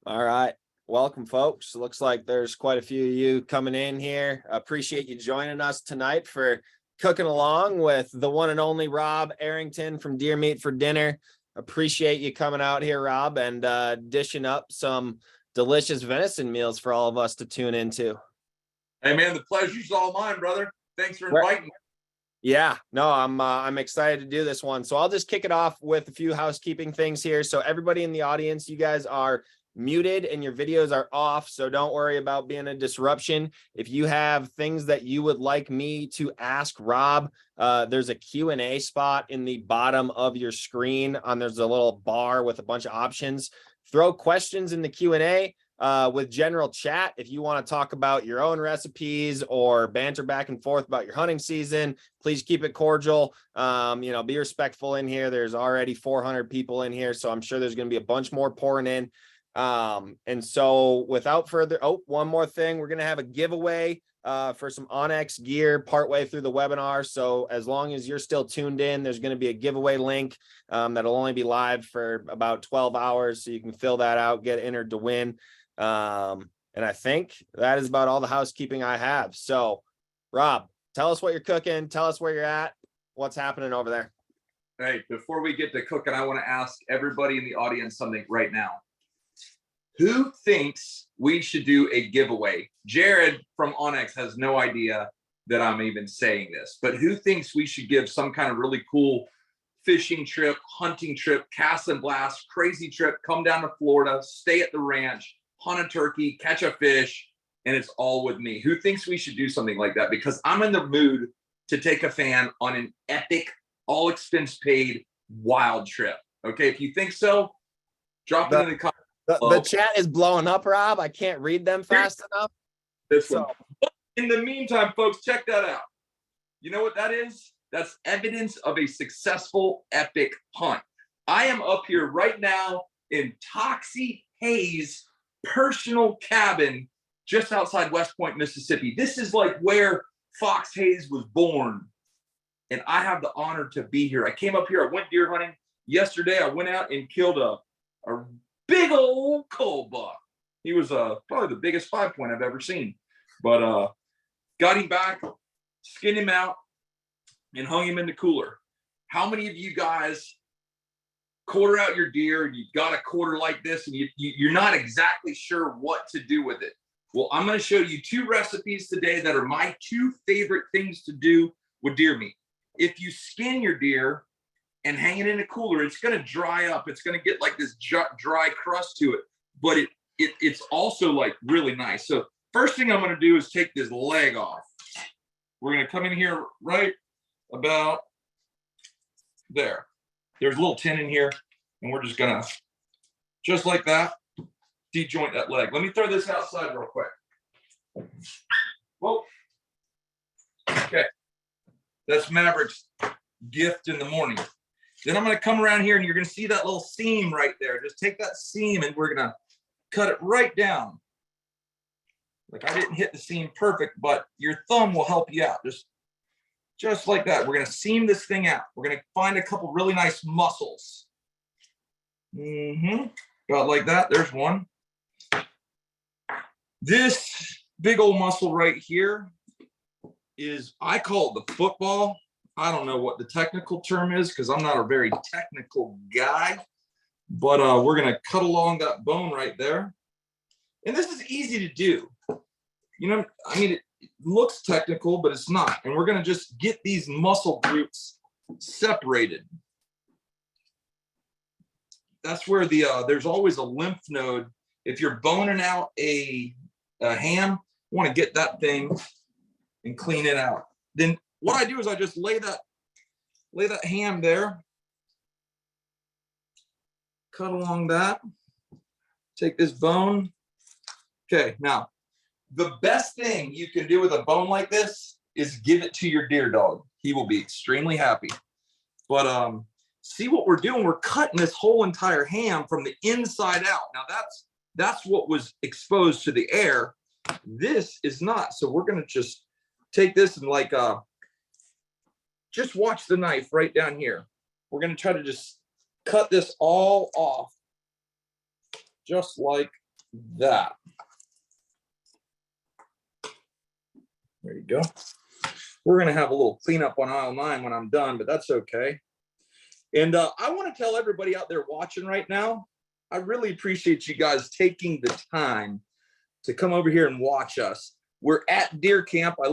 All right. Welcome, folks. Looks like there's quite a few of you coming in here. Appreciate you joining us tonight for cooking along with the one and only Rob Arrington from Deer Meat for Dinner. Appreciate you coming out here, Rob, and dishing up some delicious venison meals for all of us to tune into. Hey, man, the pleasure's all mine, brother. Thanks for inviting me. Yeah, no, I'm excited to do this one. So I'll just kick it off with a few housekeeping things here. So everybody in the audience, you guys are muted and your videos are off, so don't worry about being a disruption. If you have things that you would like me to ask Rob, there's a Q&A spot in the bottom of your screen. There's a little bar with a bunch of options. Throw questions in the Q&A. With general chat, if you want to talk about your own recipes or banter back and forth about your hunting season, please keep it cordial. Be respectful in here. There's already 400 people in here, so I'm sure there's going to be a bunch more pouring in. And so without further, one more thing, we're going to have a giveaway for some onX gear partway through the webinar. So as long as you're still tuned in, there's going to be a giveaway link that'll only be live for about 12 hours. So you can fill that out, get entered to win. And I think that is about all the housekeeping I have. So Rob, tell us what you're cooking. Tell us where you're at. What's happening over there? Hey, before we get to cooking, I want to ask everybody in the audience something right now. Who thinks we should do a giveaway? Jared from onX has no idea that I'm even saying this, but who thinks we should give some kind of really cool fishing trip, hunting trip, cast and blast, crazy trip, come down to Florida, stay at the ranch, hunt a turkey, catch a fish, and it's all with me? Who thinks we should do something like that? Because I'm in the mood to take a fan on an epic, all expense paid, wild trip. Okay, if you think so, drop it in the comments. The chat is blowing up, Rob. I can't read them fast enough. This one. In the meantime, folks, check that out. You know what that is? That's evidence of a successful epic hunt. I am up here right now in Toxie Hayes' personal cabin just outside West Point, Mississippi. This is like where Fox Hayes was born. And I have the honor to be here. I came up here. I went deer hunting yesterday. I went out and killed a big old cold buck. He was probably the biggest 5-point I've ever seen. But got him back, skinned him out, and hung him in the cooler. How many of you guys quarter out your deer and you've got a quarter like this and you're not exactly sure what to do with it? Well, I'm going to show you 2 recipes today that are my 2 favorite things to do with deer meat. If you skin your deer and hang it in a cooler, it's going to dry up. It's going to get like this dry crust to it, but it's also like really nice. So first thing I'm going to do is take this leg off. We're going to come in here right about there. There's a little tin in here, and we're just going to, just like that, de-joint that leg. Let me throw this outside real quick. Whoa. Okay. That's Maverick's gift in the morning. Then I'm going to come around here and you're going to see that little seam right there. Just take that seam and we're going to cut it right down. Like I didn't hit the seam perfect, but your thumb will help you out. Just like that. We're going to seam this thing out. We're going to find a couple really nice muscles. About like that. There's one. This big old muscle right here is, I call it the football. I don't know what the technical term is because I'm not a very technical guy, but we're going to cut along that bone right there. And this is easy to do. You know, I mean, it looks technical, but it's not. And we're going to just get these muscle groups separated. That's where there's always a lymph node. If you're boning out a ham, you want to get that thing and clean it out. Then what I do is I just lay that ham there, cut along that, take this bone. Okay, now the best thing you can do with a bone like this is give it to your deer dog. He will be extremely happy. But see what we're doing? We're cutting this whole entire ham from the inside out. Now that's what was exposed to the air. This is not. So we're going to just take this and like just watch the knife right down here. We're going to try to just cut this all off just like that. There you go. We're going to have a little cleanup on aisle 9 when I'm done, but that's okay. And I want to tell everybody out there watching right now, I really appreciate you guys taking the time to come over here and watch us. We're at deer camp. I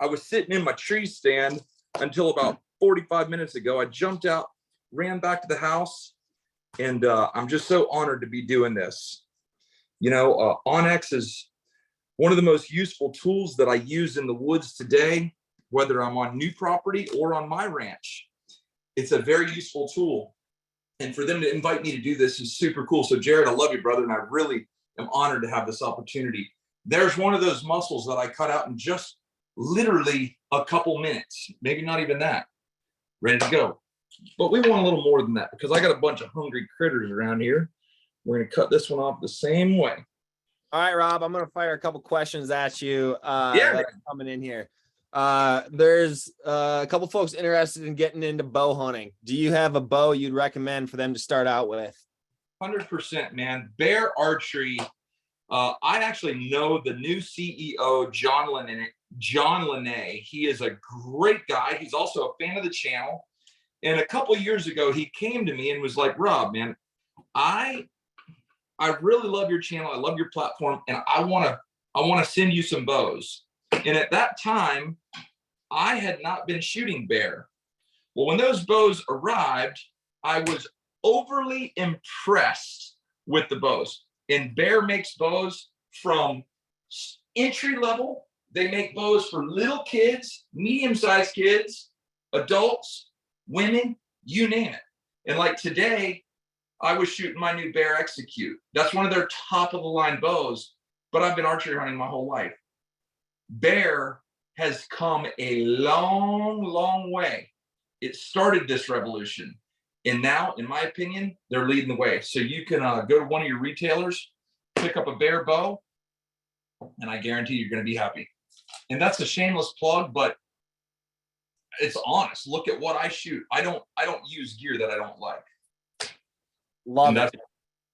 was sitting in my tree stand until about 45 minutes ago. I jumped out, ran back to the house, and I'm just so honored to be doing this. You know, onX is one of the most useful tools that I use in the woods today, whether I'm on new property or on my ranch. It's a very useful tool. And for them to invite me to do this is super cool. So Jared, I love you, brother. And I really am honored to have this opportunity. There's one of those muscles that I cut out in just literally a couple minutes, maybe not even that, ready to go. But we want a little more than that because I got a bunch of hungry critters around here. We're going to cut this one off the same way. All right, Rob, I'm going to fire a couple questions at you that are coming in here. There's a couple folks interested in getting into bow hunting. Do you have a bow you'd recommend for them to start out with? 100%, man. Bear archery. I actually know the new CEO, John Lene. He is a great guy. He's also a fan of the channel. And a couple years ago, he came to me and was like, Rob, man, I really love your channel. I love your platform. And I want to send you some bows. And at that time, I had not been shooting bear. Well, when those bows arrived, I was overly impressed with the bows. And Bear makes bows from entry level. They make bows for little kids, medium-sized kids, adults, women, you name it. And like today, I was shooting my new Bear Execute. That's one of their top of the line bows, but I've been archery hunting my whole life. Bear has come a long, long way. It started this revolution. And now, in my opinion, they're leading the way. So you can go to one of your retailers, pick up a Bear bow, and I guarantee you're going to be happy. And that's a shameless plug, but it's honest. Look at what I shoot. I don't use gear that I don't like. Love it.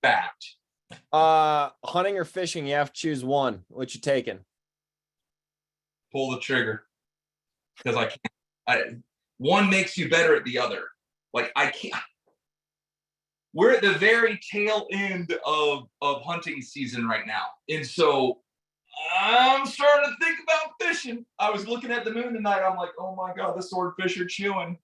Fact. Hunting or fishing, you have to choose one. What you taking? Pull the trigger. Because I can't. One makes you better at the other. Like I can't. We're at the very tail end of hunting season right now. And so I'm starting to think about fishing. I was looking at the moon tonight. I'm like, oh my God, the swordfish are chewing.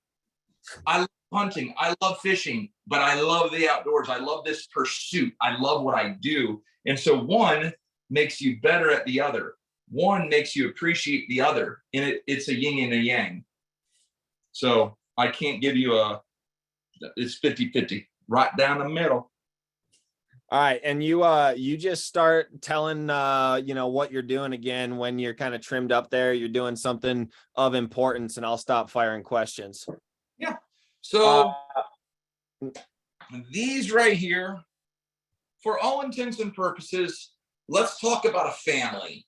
I love hunting. I love fishing, but I love the outdoors. I love this pursuit. I love what I do. And so one makes you better at the other. One makes you appreciate the other. And it's a yin and a yang. So I can't give you it's 50-50, right down the middle. All right. And you just start telling, what you're doing again when you're kind of trimmed up there, you're doing something of importance, and I'll stop firing questions. Yeah. So these right here, for all intents and purposes, let's talk about a family.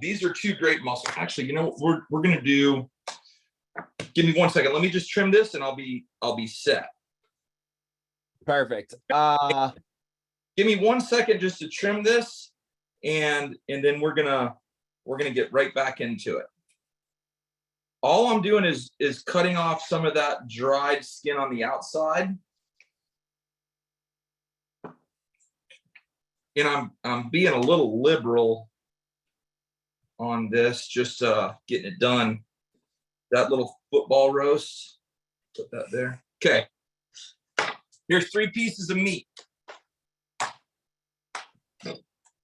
These are two great muscles. Actually, you know what we're going to do? Give me 1 second. Let me just trim this and I'll be set. Perfect. Give me 1 second just to trim this, and then we're gonna get right back into it. All I'm doing is cutting off some of that dried skin on the outside. And I'm being a little liberal on this, just getting it done. That little football roast, put that there. Okay. Here's 3 pieces of meat.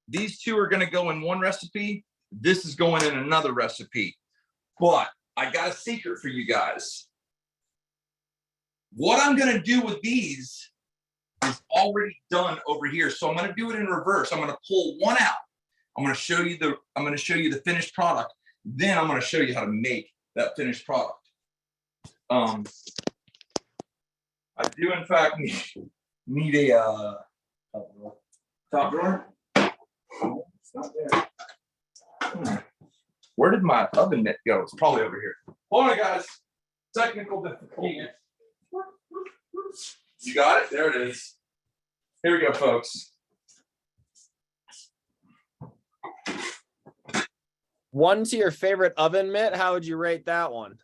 These 2 are going to go in one recipe. This is going in another recipe. But I got a secret for you guys. What I'm going to do with these is already done over here. So I'm going to do it in reverse. I'm going to pull one out. I'm going to show you the finished product. Then I'm going to show you how to make that finished product. I do in fact need a top drawer. Oh, it's not there. Where did my oven mitt go? It's probably over here. Hold on, guys. Technical difficulty. You got it? There it is. Here we go, folks. 1 to your favorite oven mitt. How would you rate that one?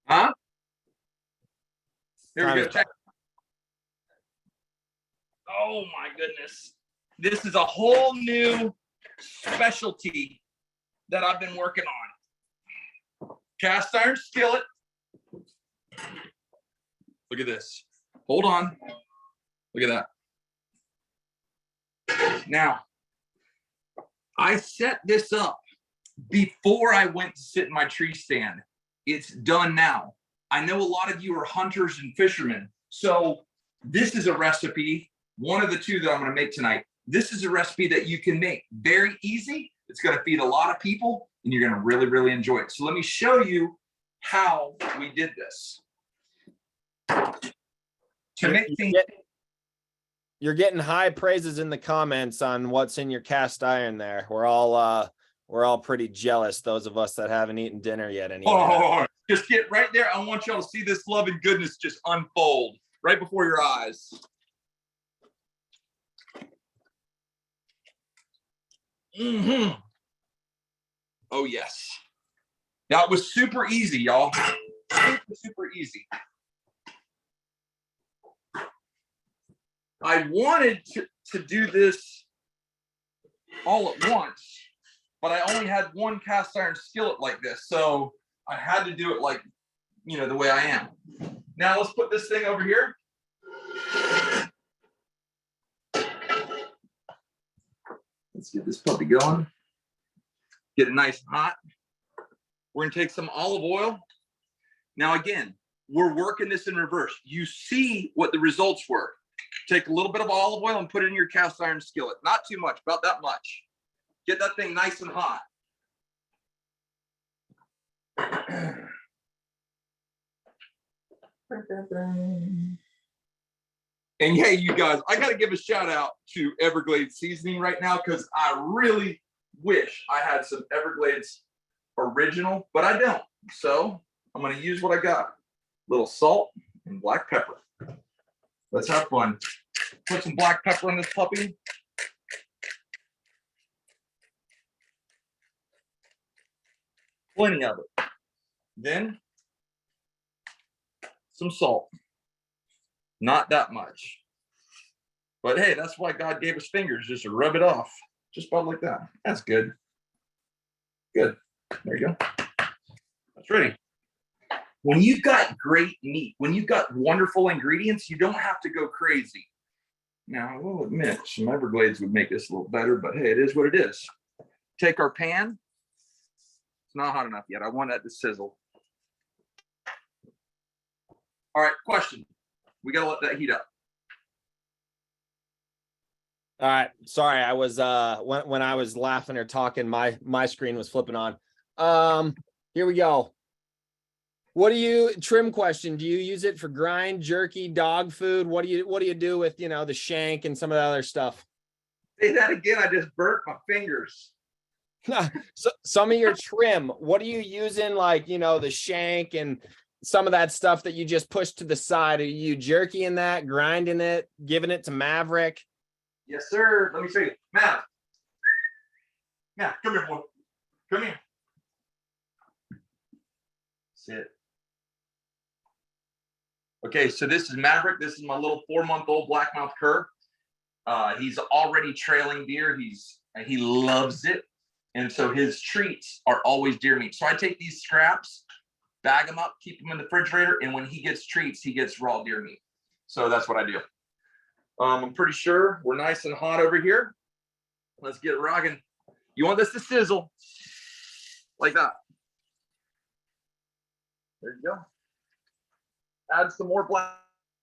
Huh? Here we Time go. is- Check. Oh my goodness. This is a whole new specialty that I've been working on. Cast iron skillet. Look at this. Hold on. Look at that. Now, I set this up before I went to sit in my tree stand. It's done now. I know a lot of you are hunters and fishermen. So this is a recipe, one of the two that I'm going to make tonight. This is a recipe that you can make very easy. It's going to feed a lot of people and you're going to really, really enjoy it. So let me show you how we did this. To make things. You're getting high praises in the comments on what's in your cast iron there. We're all pretty jealous, those of us that haven't eaten dinner yet anyway. Oh, just get right there. I want y'all to see this love and goodness just unfold right before your eyes. Mm-hmm. Oh, yes. That was super easy, y'all. Super, super easy. I wanted to do this all at once, but I only had one cast iron skillet like this. So I had to do it like, you know, the way I am. Now let's put this thing over here. Let's get this puppy going. Get it nice and hot. We're gonna take some olive oil. Now again, we're working this in reverse. You see what the results were. Take a little bit of olive oil and put it in your cast iron skillet. Not too much, about that much. Get that thing nice and hot. And hey, you guys, I got to give a shout out to Everglades seasoning right now because I really wish I had some Everglades original, but I don't. So I'm going to use what I got. A little salt and black pepper. Let's have fun. Put some black pepper in this puppy. Plenty of it. Then some salt. Not that much. But hey, that's why God gave us fingers, just to rub it off. Just about like that. That's good. Good. There you go. That's ready. When you've got great meat, when you've got wonderful ingredients, you don't have to go crazy. Now, I will admit, some Everglades would make this a little better, but hey, it is what it is. Take our pan. It's not hot enough yet. I want that to sizzle. All right, question. We got to let that heat up. All right. Sorry, I was when I was laughing or talking, my screen was flipping on. Here we go. What do you trim question? Do you use it for grind, jerky, dog food? What do you do with, you know, the shank and some of the other stuff? Say that again. I just burnt my fingers. So some of your trim, what are you using, like, you know, the shank and some of that stuff that you just push to the side? Are you jerkying that, grinding it, giving it to Maverick? Yes, sir. Let me show you. Mav. Yeah, come here, boy. Come here. Sit. Okay, so this is Maverick. This is my little 4-month-old blackmouth cur. He's already trailing deer. He loves it. And so his treats are always deer meat. So I take these scraps, bag them up, keep them in the refrigerator, and when he gets treats, he gets raw deer meat. So that's what I do. I'm pretty sure we're nice and hot over here. Let's get rocking. You want this to sizzle like that. There you go. Add some more black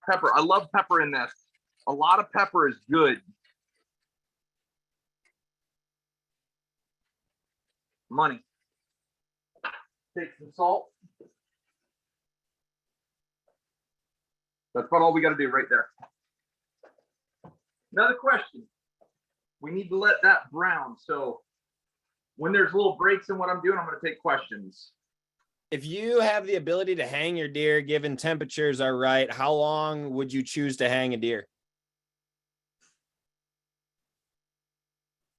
pepper. I love pepper in this. A lot of pepper is good. Money. Take some salt. That's about all we got to do right there. Another question. We need to let that brown. So when there's little breaks in what I'm doing, I'm going to take questions. If you have the ability to hang your deer, given temperatures are right, how long would you choose to hang a deer?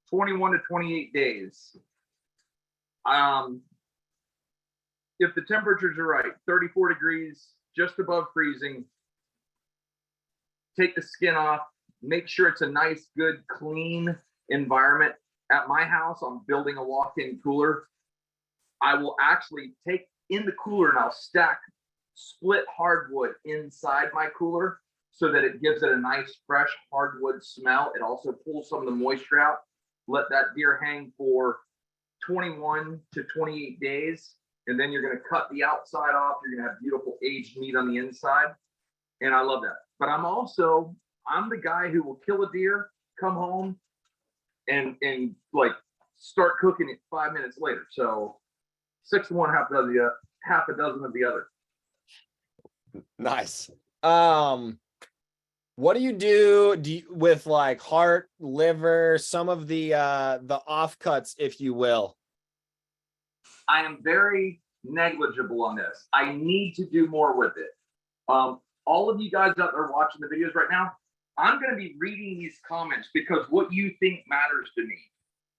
21 to 28 days. If the temperatures are right, 34 degrees, just above freezing, take the skin off, make sure it's a nice, good, clean environment. At my house, I'm building a walk-in cooler. I will actually take in the cooler and I'll stack split hardwood inside my cooler so that it gives it a nice, fresh hardwood smell. It also pulls some of the moisture out. Let that deer hang for 21 to 28 days. And then you're going to cut the outside off. You're going to have beautiful aged meat on the inside. And I love that. But I'm the guy who will kill a deer, come home, and like start cooking it 5 minutes later. So 6 to 1, half a dozen of the other. Nice. What do you do with like heart, liver, some of the offcuts, if you will? I am very negligible on this. I need to do more with it. All of you guys out there watching the videos right now, I'm going to be reading these comments because what you think matters to me.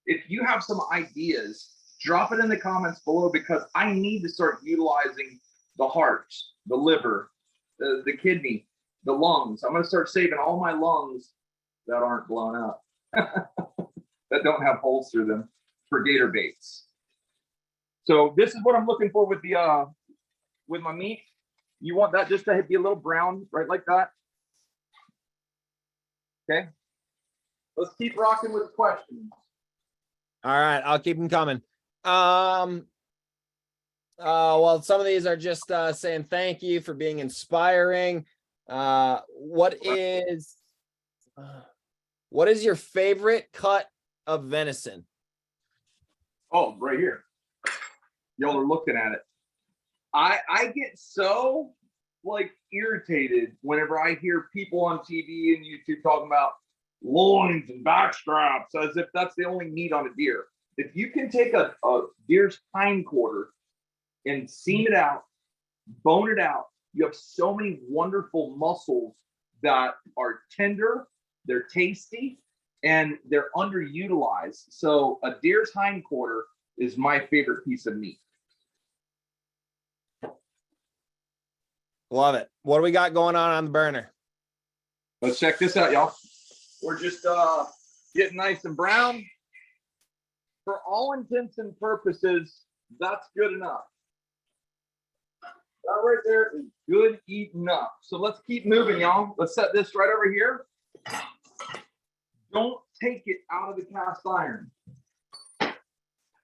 If you have some ideas, drop it in the comments below because I need to start utilizing the hearts, the liver, the kidney, the lungs. I'm going to start saving all my lungs that aren't blown up, that don't have holes through them for gator baits. So this is what I'm looking for with with my meat. You want that just to be a little brown, right, like that. Okay. Let's keep rocking with the questions. All right, I'll keep them coming. Well, some of these are just saying thank you for being inspiring. What is your favorite cut of venison? Oh, right here. Y'all are looking at it. I get so like irritated whenever I hear people on TV and YouTube talking about loins and back straps as if that's the only meat on a deer. If you can take a deer's hindquarter and seam it out, bone it out, you have so many wonderful muscles that are tender, they're tasty, and they're underutilized. So a deer's hindquarter is my favorite piece of meat. Love it. What do we got going on the burner? Let's check this out, y'all. We're just getting nice and brown. For all intents and purposes, that's good enough. That right there is good enough. So let's keep moving, y'all. Let's set this right over here. Don't take it out of the cast iron.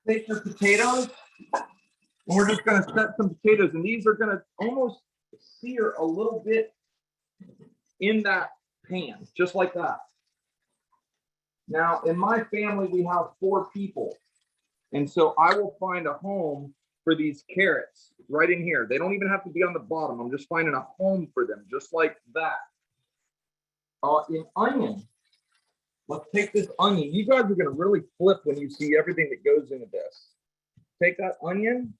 Take the potatoes, and we're just going to set some potatoes, and these are going to almost sear a little bit in that pan, just like that. Now, in my family, we have 4 people, and so I will find a home for these carrots right in here. They don't even have to be on the bottom. I'm just finding a home for them, just like that. In onion, let's take this onion. You guys are going to really flip when you see everything that goes into this. Take that onion,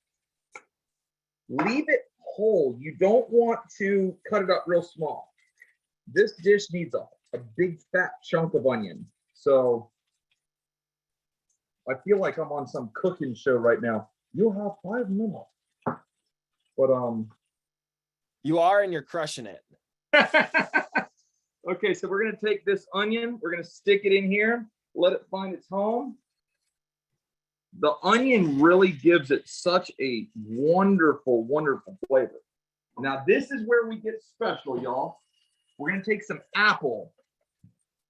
leave it whole. You don't want to cut it up real small. This dish needs a big fat chunk of onion. So I feel like I'm on some cooking show right now. You'll have 5 minutes. But you are, and you're crushing it. Okay, so we're gonna take this onion, we're gonna stick it in here, let it find its home. The onion really gives it such a wonderful, wonderful flavor. Now this is where we get special, y'all. We're gonna take some apple.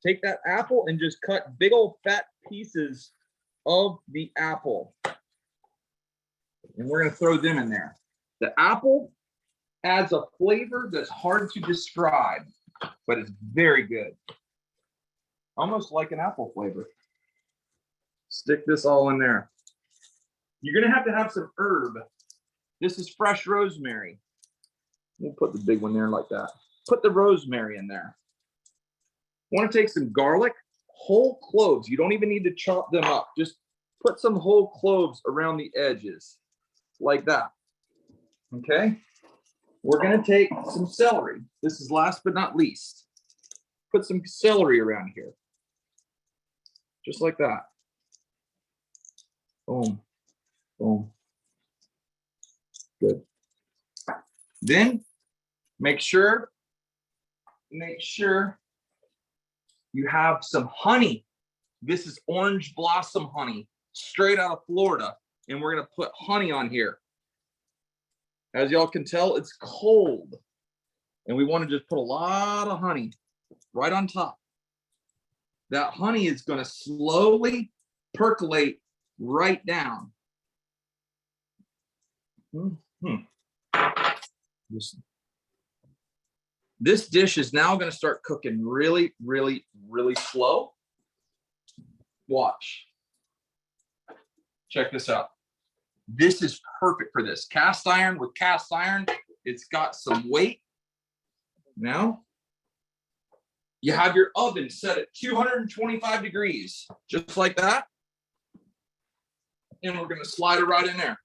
Take that apple and just cut big old fat pieces of the apple. And we're gonna throw them in there. The apple adds a flavor that's hard to describe, but it's very good. Almost like an apple flavor. Stick this all in there. You're gonna have some herb. This is fresh rosemary. We'll put the big one there like that. Put the rosemary in there. Want to take some garlic, whole cloves. You don't even need to chop them up. Just put some whole cloves around the edges like that. Okay. We're going to take some celery. This is last but not least. Put some celery around here. Just like that. Boom, boom. Good. Then make sure you have some honey. This is orange blossom honey, straight out of Florida. And we're gonna put honey on here. As y'all can tell, it's cold. And we want to just put a lot of honey right on top. That honey is gonna slowly percolate right down. This dish is now going to start cooking really, really, really slow. Watch. Check this out. This is perfect for this. Cast iron with cast iron. It's got some weight. Now, you have your oven set at 225 degrees, just like that. And we're going to slide it right in there.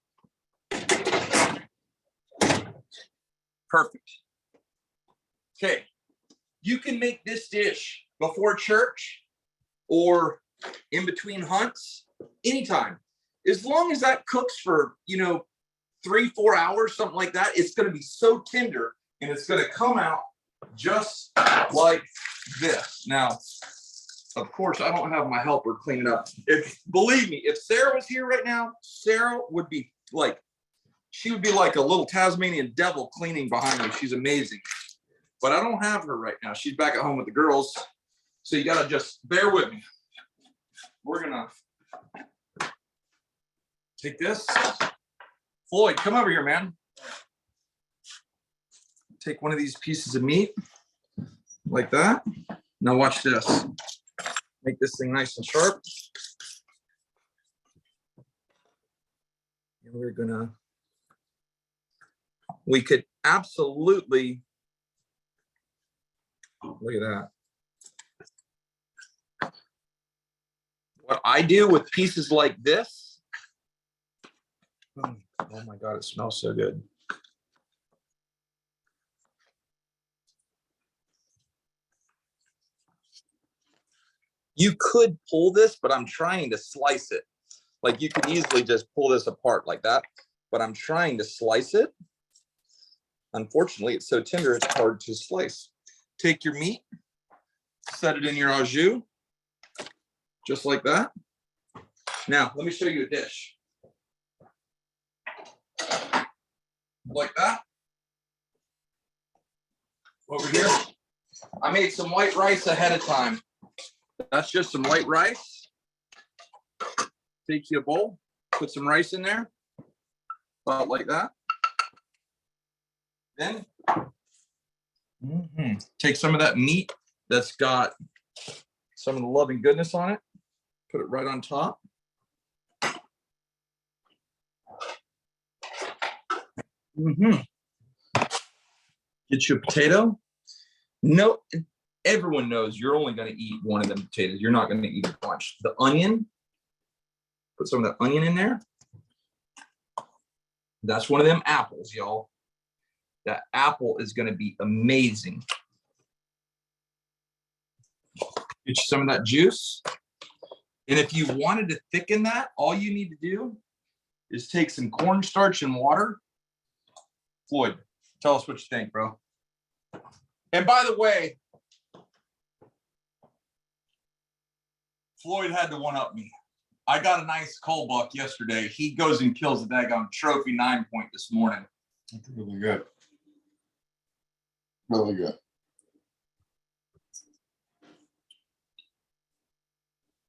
Perfect. Okay, you can make this dish before church or in between hunts anytime. As long as that cooks for, 3-4 hours, something like that, it's going to be so tender and it's going to come out just like this. Now, of course, I don't have my helper clean it up. Believe me, if Sarah was here right now, Sarah would be like, she would be like a little Tasmanian devil cleaning behind me. She's amazing. But I don't have her right now. She's back at home with the girls. So you got to just bear with me. We're going to take this. Floyd, come over here, man. Take one of these pieces of meat like that. Now watch this. Make this thing nice and sharp. And we're going to, we could absolutely, look at that. What I do with pieces like this, oh my God, it smells so good. You could pull this, but I'm trying to slice it. Like you could easily just pull this apart like that, but I'm trying to slice it. Unfortunately, it's so tender, it's hard to slice. Take your meat, set it in your au jus, just like that. Now, let me show you a dish. Like that. Over here, I made some white rice ahead of time. That's just some white rice. Take you a bowl, put some rice in there, about like that. Then take some of that meat that's got some of the love and goodness on it, put it right on top. Get you a potato. No, everyone knows you're only going to eat one of them potatoes. You're not going to eat a bunch. The onion, put some of the onion in there. That's one of them apples, y'all. That apple is going to be amazing. Get you some of that juice. And if you wanted to thicken that, all you need to do is take some cornstarch and water. Floyd, tell us what you think, bro. And by the way, Floyd had to one-up me. I got a nice cull buck yesterday. He goes and kills a daggone trophy 9-point this morning. That's really good. Really good.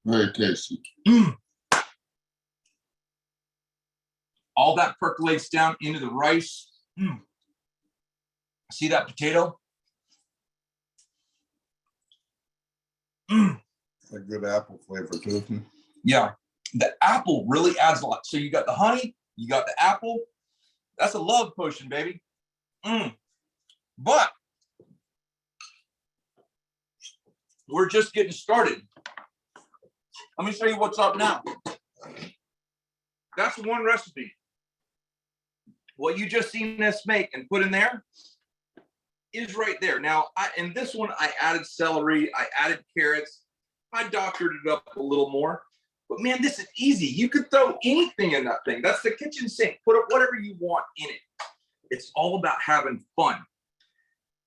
Very tasty. All that percolates down into the rice. See that potato? A good apple flavor too. Yeah, the apple really adds a lot. So you got the honey, you got the apple. That's a love potion, baby. But we're just getting started. Let me show you what's up now. That's one recipe. What you just seen us make and put in there is right there. Now, in this one, I added celery, I added carrots, I doctored it up a little more. But man, this is easy. You could throw anything in that thing. That's the kitchen sink. Put up whatever you want in it. It's all about having fun.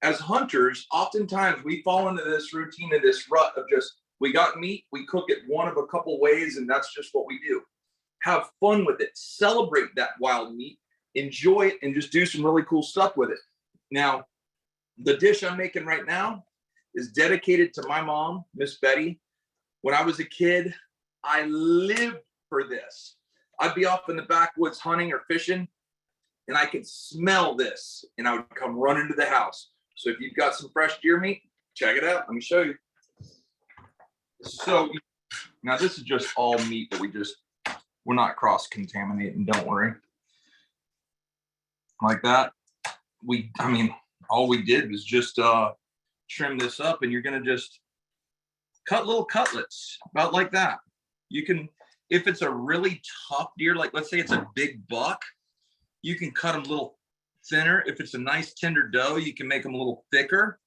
As hunters, oftentimes we fall into this routine and this rut of just, we got meat, we cook it one of a couple ways, and that's just what we do. Have fun with it. Celebrate that wild meat. Enjoy it and just do some really cool stuff with it. Now, the dish I'm making right now is dedicated to my mom, Miss Betty. When I was a kid, I lived for this. I'd be off in the backwoods hunting or fishing, and I could smell this, and I would come running to the house. So if you've got some fresh deer meat, check it out. Let me show you. So now this is just all meat that we're not cross-contaminating, don't worry. Like that. All we did was just trim this up, and you're gonna just cut little cutlets about like that. You can, if it's a really tough deer, like let's say it's a big buck, you can cut them a little thinner. If it's a nice tender doe, you can make them a little thicker.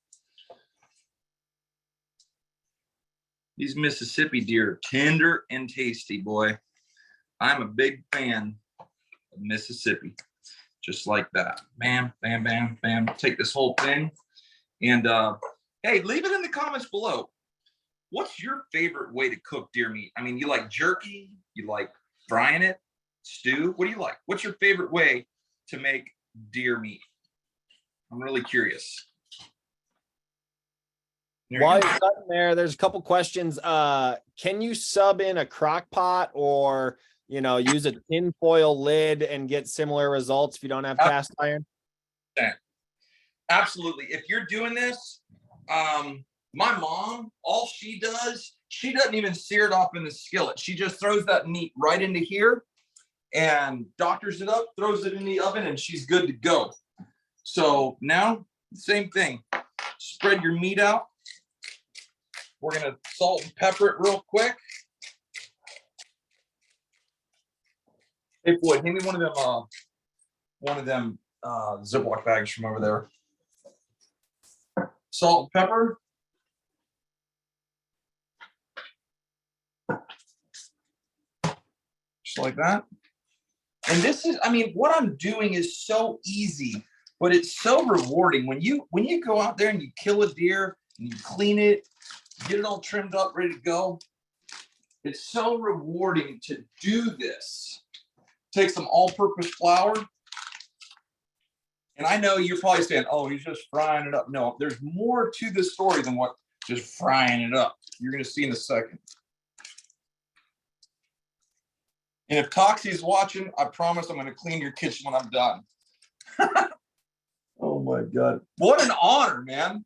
These Mississippi deer are tender and tasty, boy. I'm a big fan of Mississippi. Just like that. Bam, bam, bam, bam. Take this whole thing. And hey, leave it in the comments below. What's your favorite way to cook deer meat? I mean, you like jerky? You like frying it? Stew? What do you like? What's your favorite way to make deer meat? I'm really curious. While you're cutting there, there's a couple questions. Can you sub in a crock pot or, use a tin foil lid and get similar results if you don't have cast iron? Absolutely. If you're doing this, my mom, all she does, she doesn't even sear it off in the skillet. She just throws that meat right into here and doctors it up, throws it in the oven, and she's good to go. So now, same thing. Spread your meat out. We're gonna salt and pepper it real quick. Hey Floyd, hand me one of them Ziploc bags from over there. Salt and pepper. Just like that. And this is, what I'm doing is so easy, but it's so rewarding. When you go out there and you kill a deer and you clean it, get it all trimmed up, ready to go. It's so rewarding to do this. Take some all-purpose flour. And I know you're probably saying, oh, he's just frying it up. No, there's more to this story than what just frying it up. You're going to see in a second. And if Toxie's watching, I promise I'm going to clean your kitchen when I'm done. Oh my God. What an honor, man.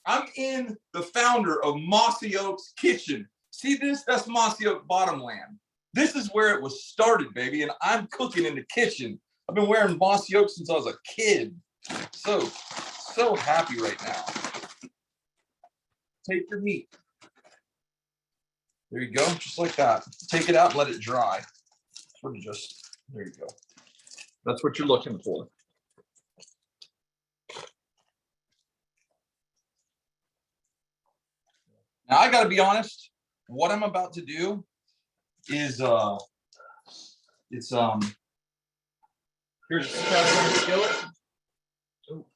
I'm in the founder of Mossy Oak's kitchen. See this? That's Mossy Oak Bottomland. This is where it was started, baby. And I'm cooking in the kitchen. I've been wearing Mossy Oak since I was a kid. So happy right now. Take your meat. There you go, just like that. Take it out and let it dry. There you go. That's what you're looking for. Now I gotta be honest, what I'm about to do is here's a skillet. Oh.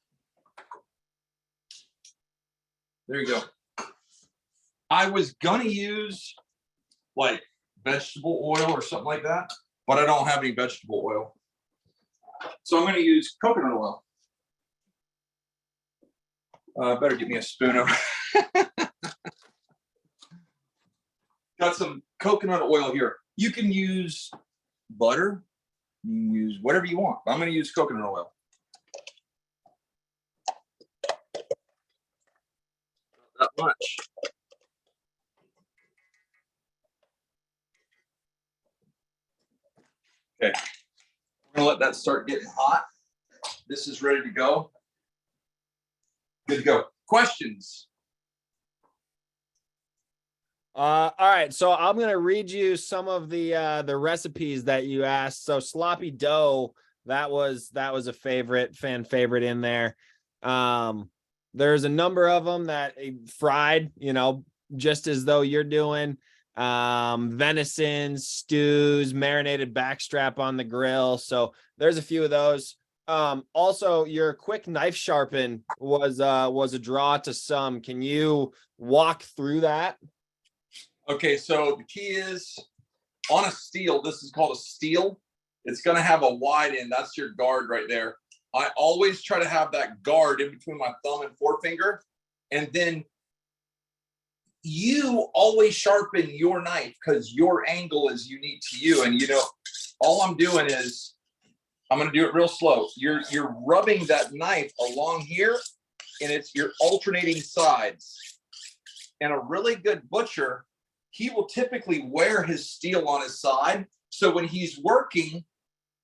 There you go. I was gonna use like vegetable oil or something like that, but I don't have any vegetable oil. So I'm gonna use coconut oil. Better get me a spoon over. Got some coconut oil here. You can use butter. You can use whatever you want. I'm going to use coconut oil. Not that much. Okay. We're going to let that start getting hot. This is ready to go. Good to go. Questions? All right, so I'm gonna read you some of the recipes that you asked. So sloppy dough, that was a fan favorite in there. There's a number of them that fried, just as though you're doing. venison, stews, marinated backstrap on the grill. So there's a few of those. Also, your quick knife sharpen was a draw to some. Can you walk through that? Okay, so the key is on a steel. This is called a steel. It's going to have a wide end. That's your guard right there. I always try to have that guard in between my thumb and forefinger. And then you always sharpen your knife because your angle is unique to you. And, you know, all I'm doing is I'm going to do it real slow. You're rubbing that knife along here, and you're alternating sides. And a really good butcher, he will typically wear his steel on his side. So when he's working,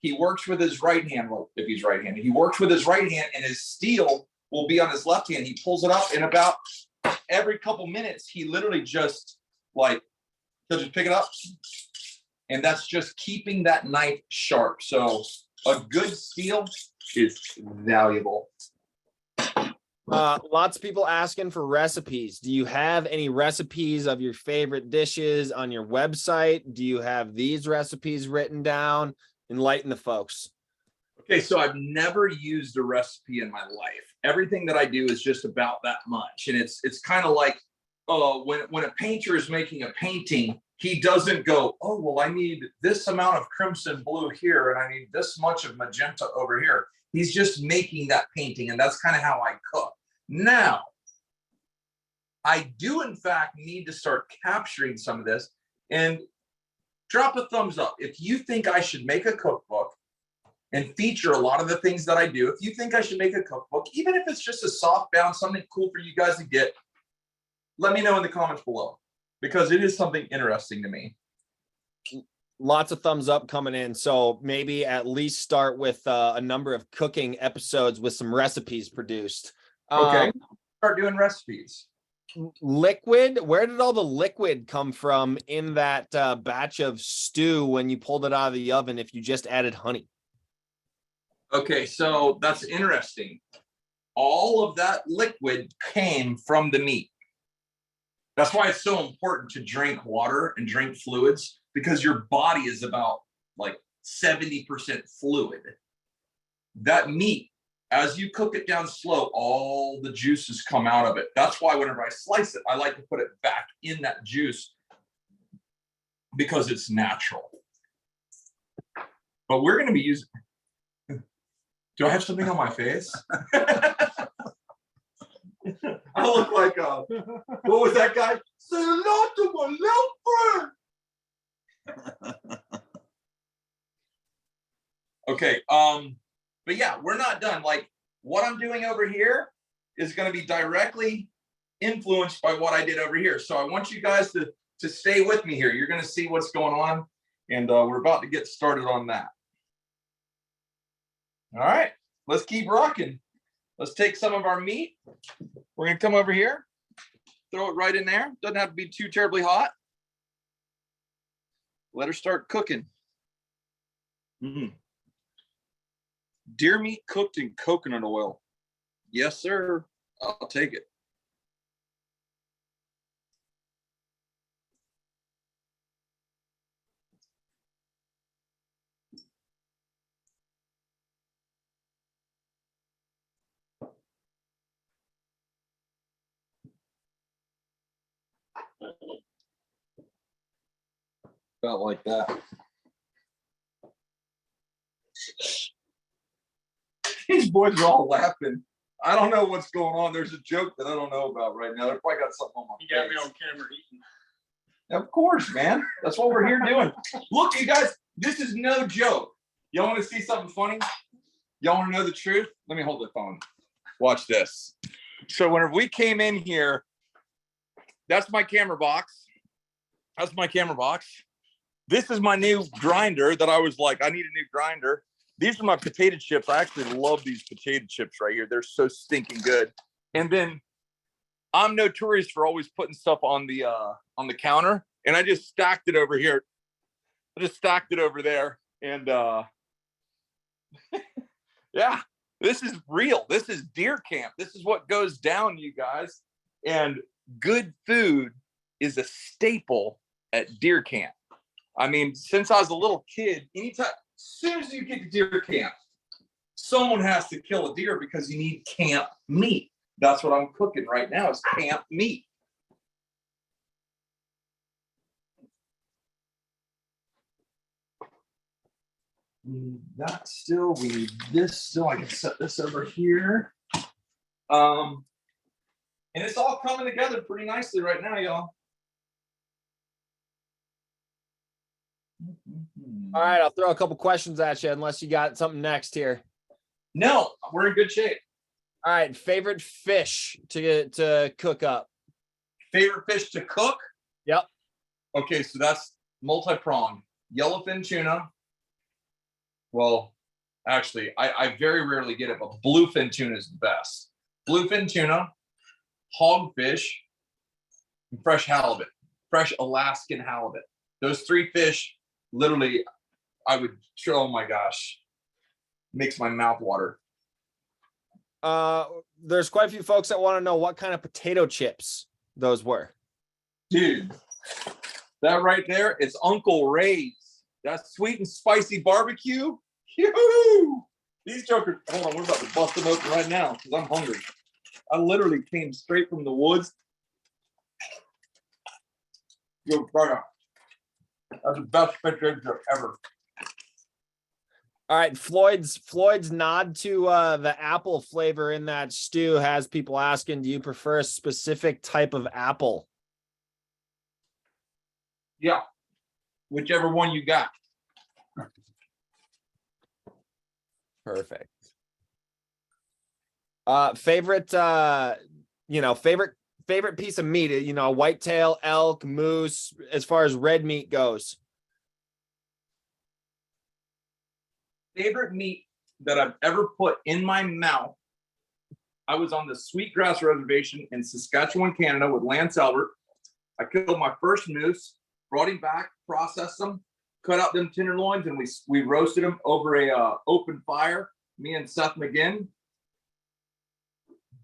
he works with his right hand. Well, if he's right-handed, he works with his right hand, and his steel will be on his left hand. He pulls it up, and about every couple minutes, he literally just he'll just pick it up. And that's just keeping that knife sharp. So a good steel is valuable. Lots of people asking for recipes. Do you have any recipes of your favorite dishes on your website? Do you have these recipes written down? Enlighten the folks. Okay, so I've never used a recipe in my life. Everything that I do is just about that much. And it's kind of like when a painter is making a painting, he doesn't go, oh, well, I need this amount of crimson blue here, and I need this much of magenta over here. He's just making that painting, and that's kind of how I cook. Now, I do, in fact, need to start capturing some of this, and drop a thumbs up if you think I should make a cookbook and feature a lot of the things that I do. If you think I should make a cookbook, even if it's just a soft bound, something cool for you guys to get, let me know in the comments below, because it is something interesting to me. Lots of thumbs up coming in. So maybe at least start with a number of cooking episodes with some recipes produced. Okay, start doing recipes. Liquid, where did all the liquid come from in that batch of stew when you pulled it out of the oven if you just added honey? Okay, so that's interesting. All of that liquid came from the meat. That's why it's so important to drink water and drink fluids, because your body is about like 70% fluid. That meat, as you cook it down slow, all the juices come out of it. That's why whenever I slice it, I like to put it back in that juice, because it's natural. But we're going to be using... Do I have something on my face? I look like what was that guy? Say hello to my little friend. Okay, but yeah, we're not done. Like, what I'm doing over here is going to be directly influenced by what I did over here. So I want you guys to stay with me here. You're going to see what's going on, and we're about to get started on that. All right, let's keep rocking. Let's take some of our meat. We're going to come over here, throw it right in there. Doesn't have to be too terribly hot. Let her start cooking. Deer meat cooked in coconut oil. Yes, sir. I'll take it. About like that. These boys are all laughing. I don't know what's going on. There's a joke that I don't know about right now. They're probably got something on my face. You got me on camera eating. Of course, man. That's what we're here doing. Look, you guys, this is no joke. Y'all want to see something funny? Y'all want to know the truth? Let me hold the phone. Watch this. So whenever we came in here, that's my camera box. That's my camera box. This is my new grinder that I was like, I need a new grinder. These are my potato chips. I actually love these potato chips right here. They're so stinking good. And then I'm notorious for always putting stuff on the counter, and I just stacked it over here. I just stacked it over there, and yeah, this is real. This is deer camp. This is what goes down, you guys. And good food is a staple at deer camp. I mean, since I was a little kid, anytime, as soon as you get to deer camp, someone has to kill a deer because you need camp meat. That's what I'm cooking right now is camp meat. We need that still. We need this still. I can set this over here. And it's all coming together pretty nicely right now, y'all. All right, I'll throw a couple questions at you unless you got something next here. No, we're in good shape. All right, favorite fish to cook up? Favorite fish to cook? Yep. Okay, so that's multi-pronged. Yellowfin tuna. Well, actually, I very rarely get it, but bluefin tuna is the best. Bluefin tuna, hogfish, and fresh halibut, fresh Alaskan halibut. Those three fish, literally, I would, oh my gosh, makes my mouth water. There's quite a few folks that want to know what kind of potato chips those were. Dude, that right there is Uncle Ray's. That's sweet and spicy barbecue. Yoo-hoo! These jokers, hold on, we're about to bust them open right now because I'm hungry. I literally came straight from the woods. Yo, brother, that's the best potato ever. All right, Floyd's nod to the apple flavor in that stew has people asking, do you prefer a specific type of apple? Yeah, whichever one you got. Perfect. Favorite piece of meat, whitetail, elk, moose, as far as red meat goes. Favorite meat that I've ever put in my mouth. I was on the Sweetgrass Reservation in Saskatchewan, Canada with Lance Albert. I killed my first moose, brought him back, processed them, cut out them tenderloins, and we roasted them over a open fire, me and Seth McGinn.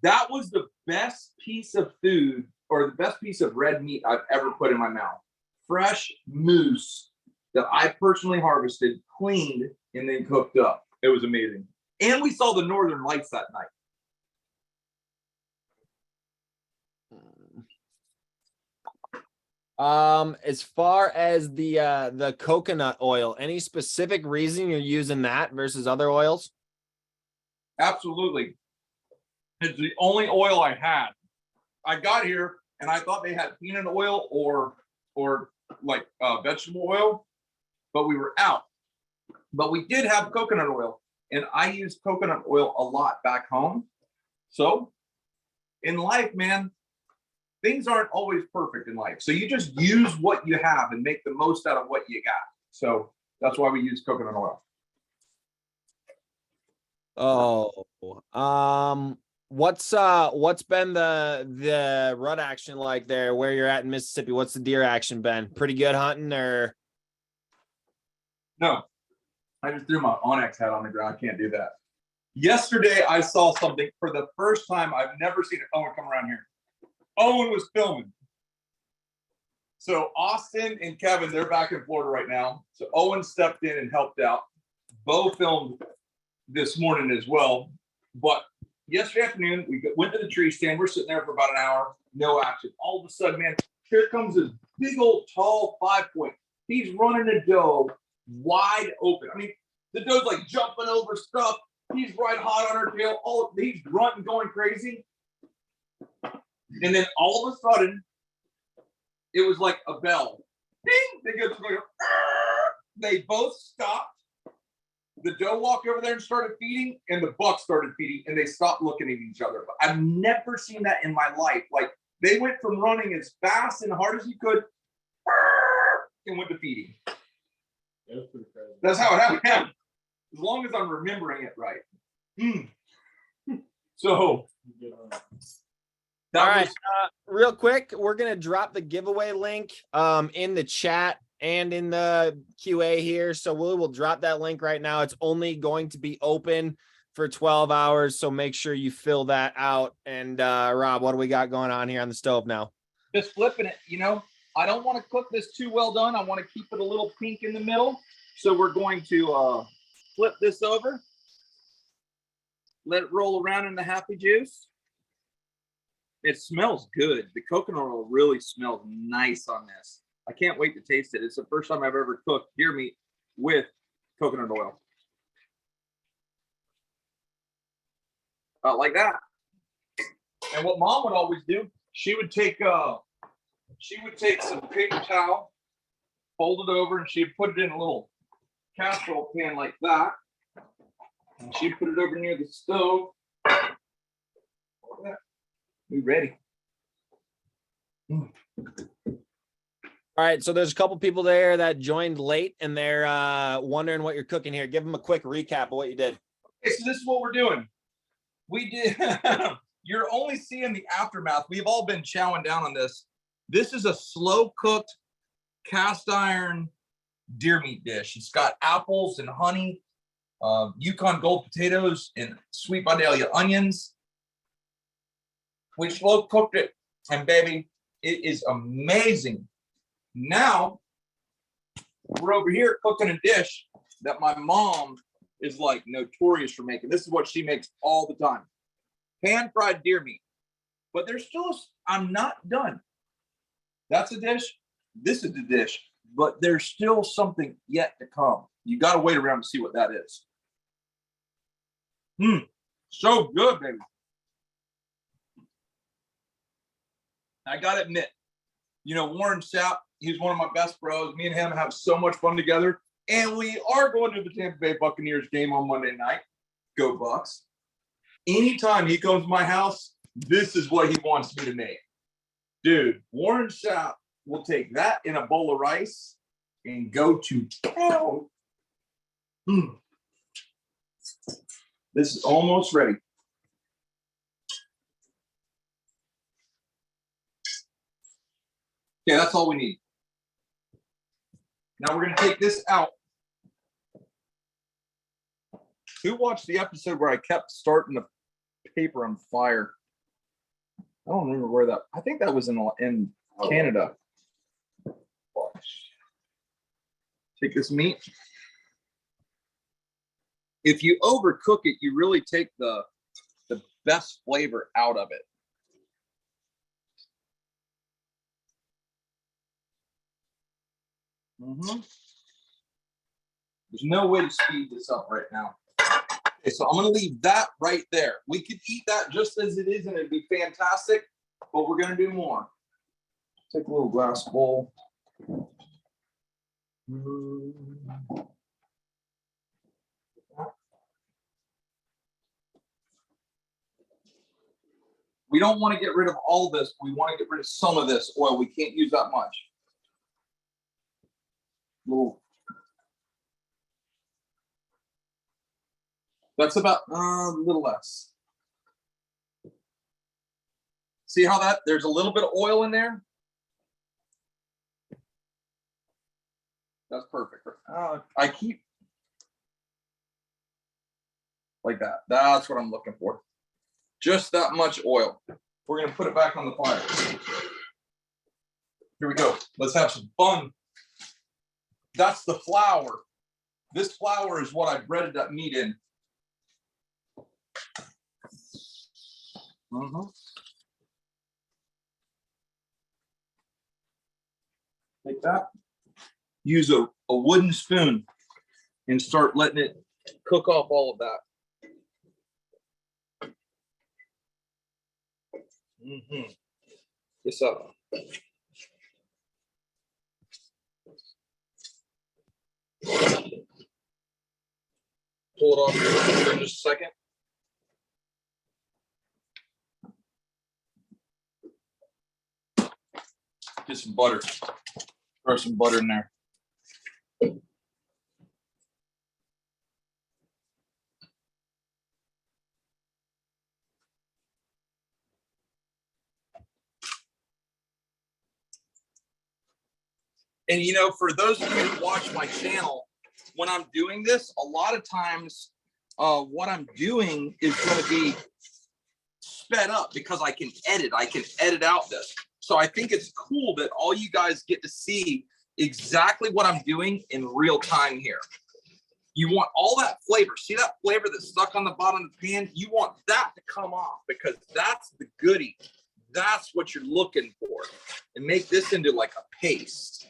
That was the best piece of food or the best piece of red meat I've ever put in my mouth. Fresh moose that I personally harvested, cleaned, and then cooked up. It was amazing. And we saw the Northern Lights that night. As far as the coconut oil, any specific reason you're using that versus other oils? Absolutely. It's the only oil I had. I got here and I thought they had peanut oil or like vegetable oil, but we were out. But we did have coconut oil, and I use coconut oil a lot back home. So in life, man, things aren't always perfect in life. So you just use what you have and make the most out of what you got. So that's why we use coconut oil. What's been the rut action like there where you're at in Mississippi? What's the deer action been? Pretty good hunting or? No, I just threw my onX hat on the ground. I can't do that. Yesterday, I saw something for the first time. I've never seen it. Owen, come around here. Owen was filming. So Austin and Kevin, they're back in Florida right now. So Owen stepped in and helped out. Bo filmed this morning as well. But yesterday afternoon, we went to the tree stand. We're sitting there for about an hour. No action. All of a sudden, man, here comes this big old tall 5-point. He's running a doe wide open. I mean, the doe's like jumping over stuff. He's right hot on her tail. He's grunting, going crazy. And then all of a sudden, it was like a bell. Ding! They both stopped. The doe walked over there and started feeding, and the buck started feeding, and they stopped looking at each other. But I've never seen that in my life. Like, they went from running as fast and hard as you could and went to feeding. That's how it happened. As long as I'm remembering it right. So, all right, real quick, we're gonna drop the giveaway link in the chat and in the QA here. So we'll drop that link right now. It's only going to be open for 12 hours. So make sure you fill that out. And Rob, what do we got going on here on the stove now? just flipping it, you know. I don't want to cook this too well done. I want to keep it a little pink in the middle. So we're going to flip this over. Let it roll around in the happy juice. It smells good. The coconut oil really smells nice on this. I can't wait to taste it. It's the first time I've ever cooked deer meat with coconut oil. Like that. And what Mom would always do, she would take some paper towel, fold it over, and she'd put it in a little casserole pan like that. And she'd put it over near the stove. We ready. All right, so there's a couple people there that joined late and they're wondering what you're cooking here. Give them a quick recap of what you did. Okay, so this is what we're doing. We did, you're only seeing the aftermath. We've all been chowing down on this. This is a slow cooked cast iron deer meat dish. It's got apples and honey, Yukon Gold potatoes and sweet Vidalia onions. We slow cooked it, and baby, it is amazing. Now we're over here cooking a dish that my mom is like notorious for making. This is what she makes all the time. Pan fried deer meat. But there's still, I'm not done. That's a dish. This is a dish. But there's still something yet to come. You got to wait around to see what that is. So good, baby. I got to admit, you know, Warren Sapp, he's one of my best bros. Me and him have so much fun together. And we are going to the Tampa Bay Buccaneers game on Monday night. Go Bucs. Anytime he comes to my house, this is what he wants me to make. Dude, Warren Sapp will take that in a bowl of rice and go to town. This is almost ready. Okay, that's all we need. Now we're going to take this out. Who watched the episode where I kept starting the paper on fire? I don't remember where that, I think that was in Canada. Take this meat. If you overcook it, you really take the best flavor out of it. There's no way to speed this up right now. Okay, so I'm going to leave that right there. We could eat that just as it is and it'd be fantastic, but we're going to do more. Take a little glass bowl. We don't want to get rid of all this. We want to get rid of some of this oil. We can't use that much. Little. That's about a little less. See how that there's a little bit of oil in there? That's perfect. I keep like that. That's what I'm looking for. Just that much oil. We're going to put it back on the fire. Here we go. Let's have some fun. That's the flour. This flour is what I breaded that meat in. Take that. Use a wooden spoon and start letting it cook off all of that. This up. Pull it off here in just a second. Get some butter. Throw some butter in there. And you know, for those of you who watch my channel, when I'm doing this, a lot of times what I'm doing is going to be sped up because I can edit out this. So I think it's cool that all you guys get to see exactly what I'm doing in real time here. You want all that flavor. See that flavor that's stuck on the bottom of the pan? You want that to come off because that's the goodie. That's what you're looking for. And make this into like a paste.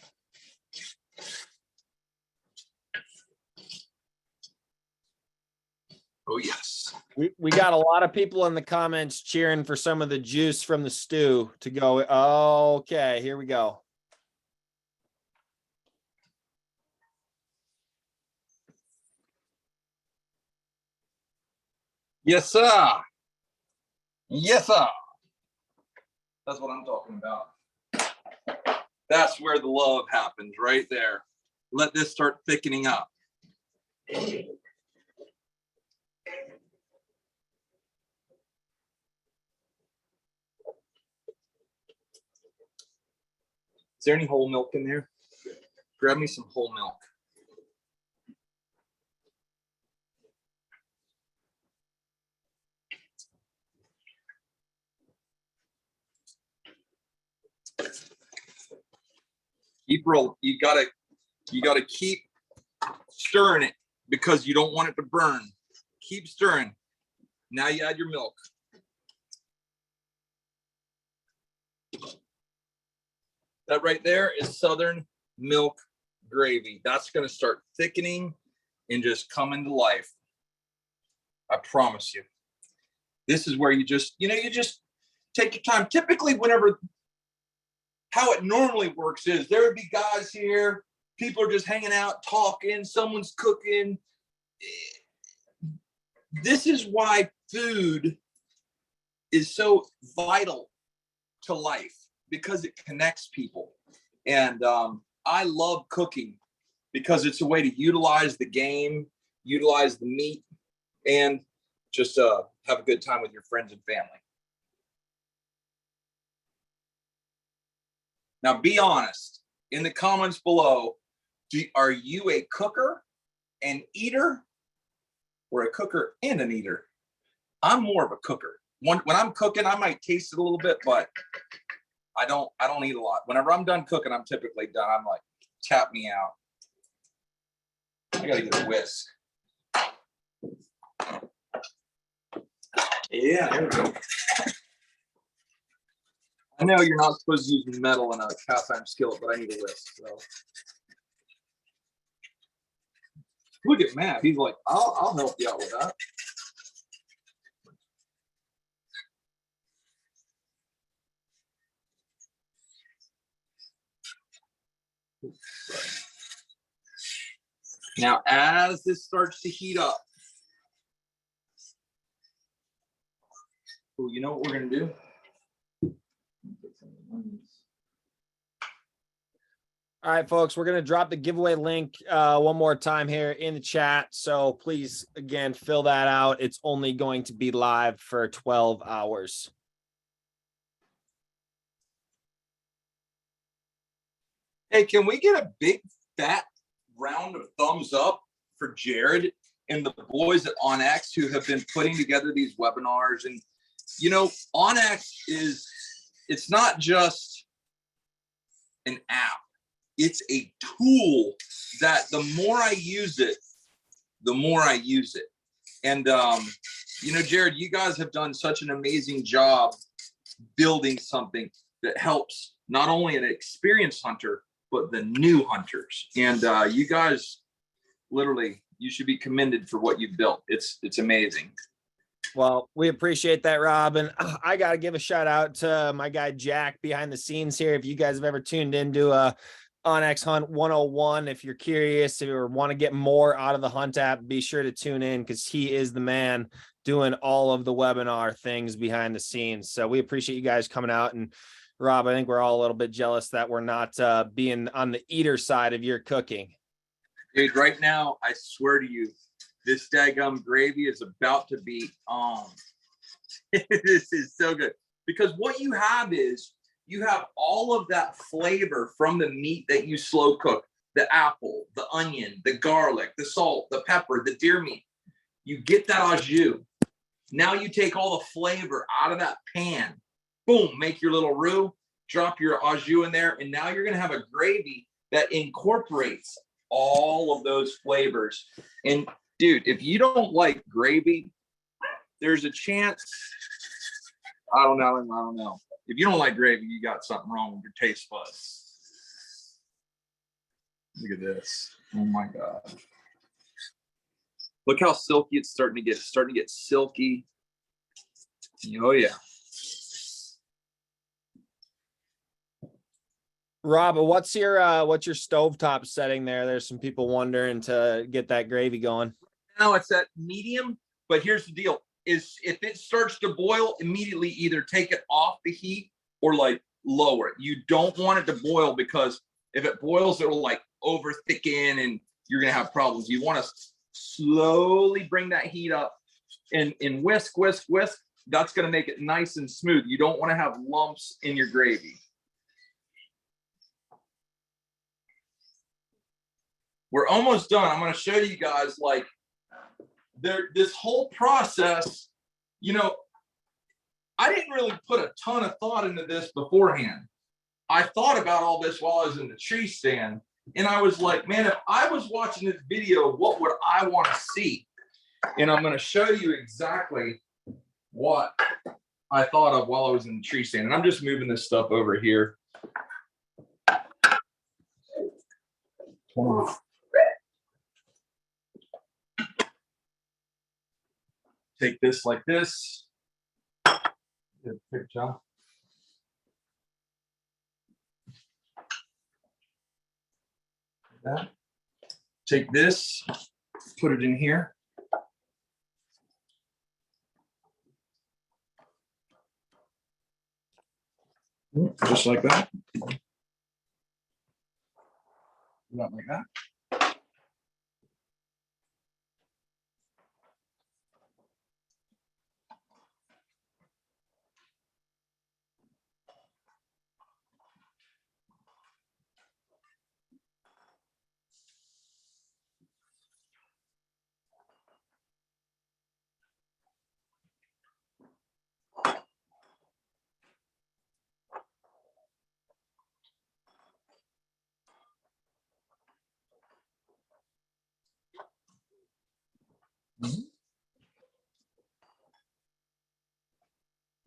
Oh, yes. We got a lot of people in the comments cheering for some of the juice from the stew to go. Okay, here we go. Yes, sir. Yes, sir. That's what I'm talking about. That's where the love happens, right there. Let this start thickening up. Is there any whole milk in there? Grab me some whole milk. Keep rolling. You gotta keep stirring it because you don't want it to burn. Keep stirring. Now you add your milk. That right there is Southern milk gravy. That's gonna start thickening and just coming to life. I promise you. This is where you just take your time. Typically, whenever how it normally works is there would be guys here, people are just hanging out, talking, someone's cooking. This is why food is so vital to life because it connects people. And I love cooking because it's a way to utilize the game, utilize the meat, and just have a good time with your friends and family. Now, be honest in the comments below. Are you a cooker, an eater, or a cooker and an eater? I'm more of a cooker. When I'm cooking, I might taste it a little bit, but I don't eat a lot. Whenever I'm done cooking, I'm typically done. I'm like, tap me out. I gotta get a whisk. Yeah, there we go. I know you're not supposed to use metal in a cast iron skillet, but I need a whisk. So. Look at Matt. He's like, I'll help you out with that. Now, as this starts to heat up, you know what we're going to do? All right, folks, we're going to drop the giveaway link one more time here in the chat. So please, again, fill that out. It's only going to be live for 12 hours. Hey, can we get a big, fat round of thumbs up for Jared and the boys at onX who have been putting together these webinars? And, you know, onX it's not just an app. It's a tool that the more I use it, the more I use it. And, you know, Jared, you guys have done such an amazing job building something that helps not only an experienced hunter, but the new hunters. And you guys, literally, you should be commended for what you've built. It's amazing. Well, we appreciate that, Rob. And I got to give a shout out to my guy, Jack, behind the scenes here. If you guys have ever tuned into onX Hunt 101, if you're curious or want to get more out of the Hunt app, be sure to tune in because he is the man doing all of the webinar things behind the scenes. So we appreciate you guys coming out. And Rob, I think we're all a little bit jealous that we're not being on the eater side of your cooking. Dude, right now, I swear to you, this daggum gravy is about to be on. This is so good. Because what you have is, you have all of that flavor from the meat that you slow cook, the apple, the onion, the garlic, the salt, the pepper, the deer meat. You get that au jus. Now you take all the flavor out of that pan. Boom, make your little roux. drop your au jus in there, and now you're going to have a gravy that incorporates all of those flavors. And dude, if you don't like gravy, there's a chance, I don't know. If you don't like gravy, you got something wrong with your taste buds. Look at this. Oh my God. Look how silky it's starting to get. It's starting to get silky. Oh yeah. Rob, what's your stovetop setting there? There's some people wondering to get that gravy going. Now it's at medium, but here's the deal: is if it starts to boil, immediately either take it off the heat or like lower it. You don't want it to boil, because if it boils, it will like over thicken and you're gonna have problems. You want to slowly bring that heat up and whisk. That's gonna make it nice and smooth. You don't want to have lumps in your gravy. We're almost done. I'm going to show you guys like this whole process. You know, I didn't really put a ton of thought into this beforehand. I thought about all this while I was in the tree stand, and I was like, man, if I was watching this video, what would I want to see? And I'm going to show you exactly what I thought of while I was in the tree stand. And I'm just moving this stuff over here. Take this like this. Good picture. That. Take this, put it in here. Just like that. Not like that.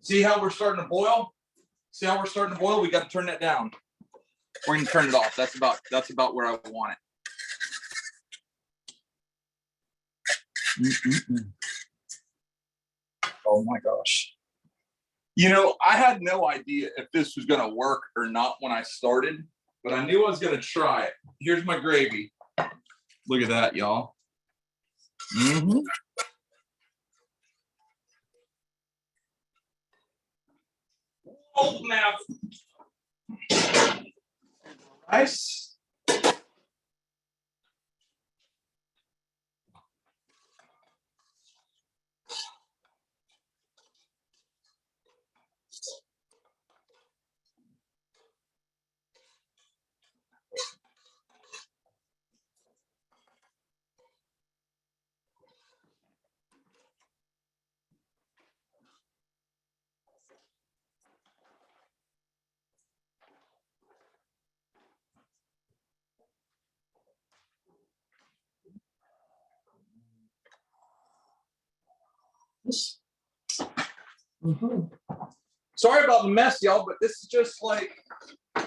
See how we're starting to boil? See how we're starting to boil? We got to turn that down. We're going to turn it off. That's about where I want it. Oh my gosh. You know, I had no idea if this was going to work or not when I started, but I knew I was going to try it. Here's my gravy. Look at that, y'all. Oh, now. Nice. Sorry about the mess, y'all, but this is just like how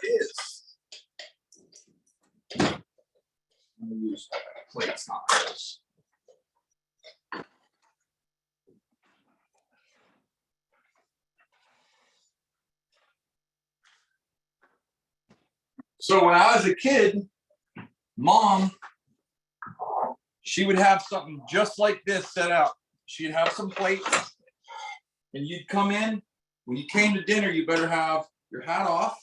it is. I'm gonna use plates, not this. So when I was a kid, Mom, she would have something just like this set out. She'd have some plates, and you'd come in. When you came to dinner, you better have your hat off.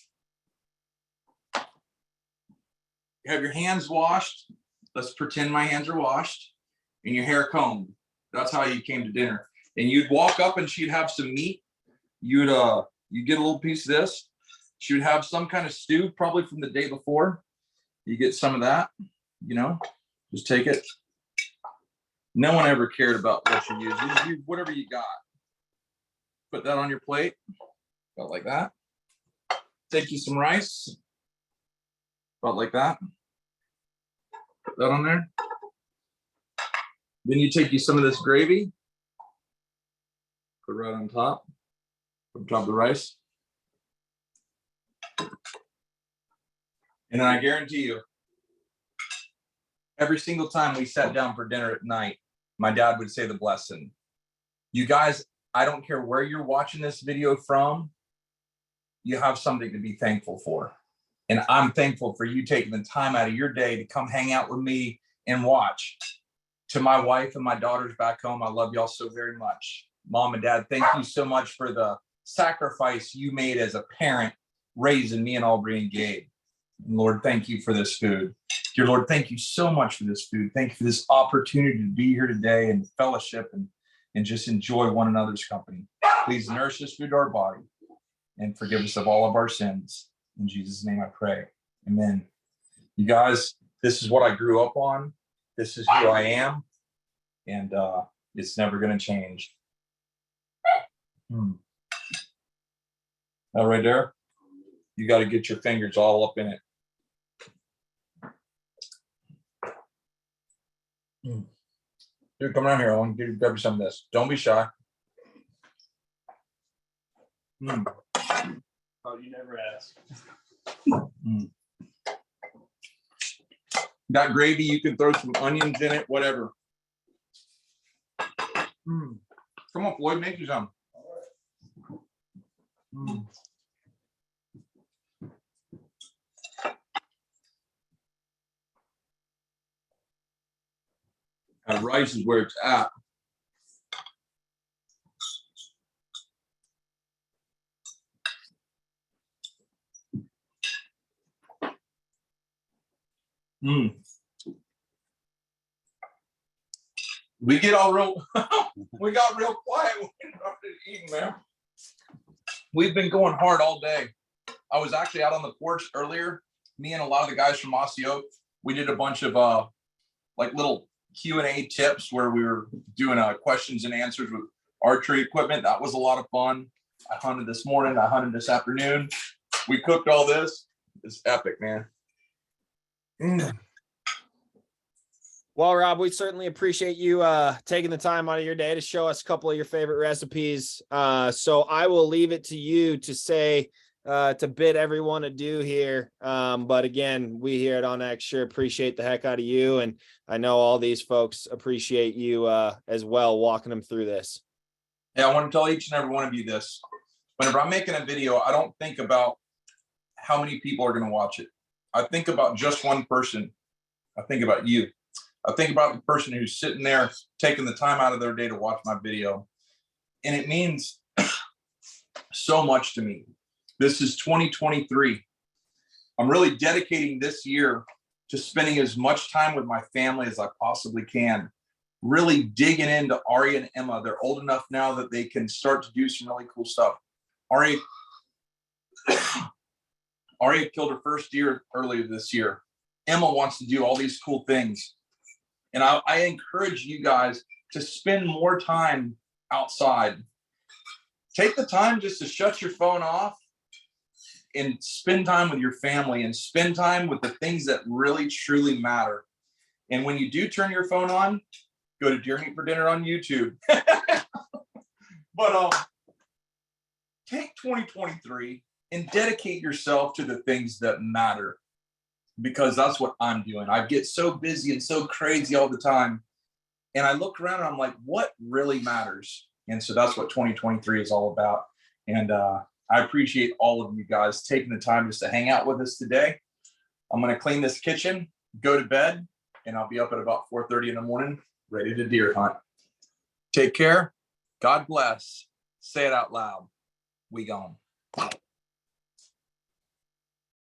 You have your hands washed. Let's pretend my hands are washed. And your hair combed. That's how you came to dinner. And you'd walk up and she'd have some meat. You'd get a little piece of this. She would have some kind of stew, probably from the day before. You get some of that, you know, just take it. No one ever cared about what you use. You use whatever you got. Put that on your plate. About like that. Take you some rice. About like that. Put that on there. Then you take you some of this gravy. Put it right on top. On top of the rice. And then I guarantee you, every single time we sat down for dinner at night, my dad would say the blessing. You guys, I don't care where you're watching this video from, you have something to be thankful for. And I'm thankful for you taking the time out of your day to come hang out with me and watch. To my wife and my daughters back home, I love y'all so very much. Mom and Dad, thank you so much for the sacrifice you made as a parent raising me and Aubrey and Gabe. And Lord, thank you for this food. Dear Lord, thank you so much for this food. Thank you for this opportunity to be here today and fellowship and just enjoy one another's company. Please nourish this food to our body and forgive us of all of our sins. In Jesus' name I pray. Amen. You guys, this is what I grew up on. This is who I am. And it's never going to change. That right there, you got to get your fingers all up in it. Dude, come around here. I want to grab you some of this. Don't be shy. Oh, you never ask. That gravy, you can throw some onions in it, whatever. Come on, Floyd, make you some. And rice is where it's at. We get all real, we got real quiet when we started eating, man. We've been going hard all day. I was actually out on the porch earlier. Me and a lot of the guys from Osseo, we did a bunch of like little Q&A tips where we were doing questions and answers with archery equipment. That was a lot of fun. I hunted this morning. I hunted this afternoon. We cooked all this. It's epic, man. Well, Rob, we certainly appreciate you taking the time out of your day to show us a couple of your favorite recipes. So I will leave it to you to say, to bid everyone adieu here. But again, we here at onX sure appreciate the heck out of you. And I know all these folks appreciate you as well, walking them through this. Yeah, I want to tell each and every one of you this. Whenever I'm making a video, I don't think about how many people are going to watch it. I think about just one person. I think about you. I think about the person who's sitting there taking the time out of their day to watch my video. And it means so much to me. This is 2023. I'm really dedicating this year to spending as much time with my family as I possibly can. Really digging into Ari and Emma. They're old enough now that they can start to do some really cool stuff. Ari killed her first deer earlier this year. Emma wants to do all these cool things. And I encourage you guys to spend more time outside. Take the time just to shut your phone off and spend time with your family and spend time with the things that really, truly matter. And when you do turn your phone on, go to Deer Meat for Dinner on YouTube. But take 2023 and dedicate yourself to the things that matter. Because that's what I'm doing. I get so busy and so crazy all the time. And I look around and I'm like, what really matters? And so that's what 2023 is all about. And I appreciate all of you guys taking the time just to hang out with us today. I'm going to clean this kitchen, go to bed, and I'll be up at about 4:30 in the morning, ready to deer hunt. Take care. God bless. Say it out loud. We gone.